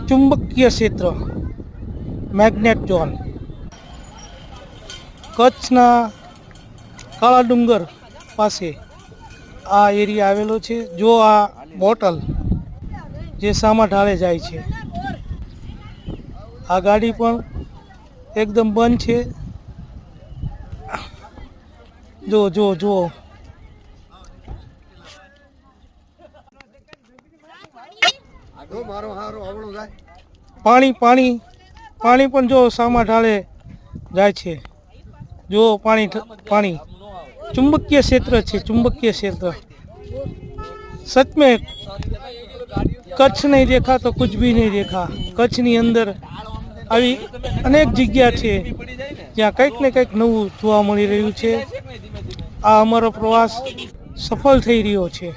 ચુંબકીય ક્ષેત્ર magnet zone કચ્છના કાળા ડુંગર પાસે આ એરિયા આવેલો છે। જો આ બોટલ જે સામા ઢાળે જાય છે, આ ગાડી પણ એકદમ બંધ છે। જો જો જો પાણી પાણી પાણી પણ જો સામા ઢાળે જાય છે। જો પાણી પાણી चुंबकीय क्षेत्र है, चुंबकीय क्षेत्र सच में कच्छ नहीं देखा तो कुछ भी नहीं देखा। कच्छ नी अंदर આવી અનેક જગ્યા છે જ્યાં કંઈક ને કંઈક નવું જોવા મળી રહ્યું છે। આ અમારો પ્રવાસ સફળ થઈ રહ્યો છે।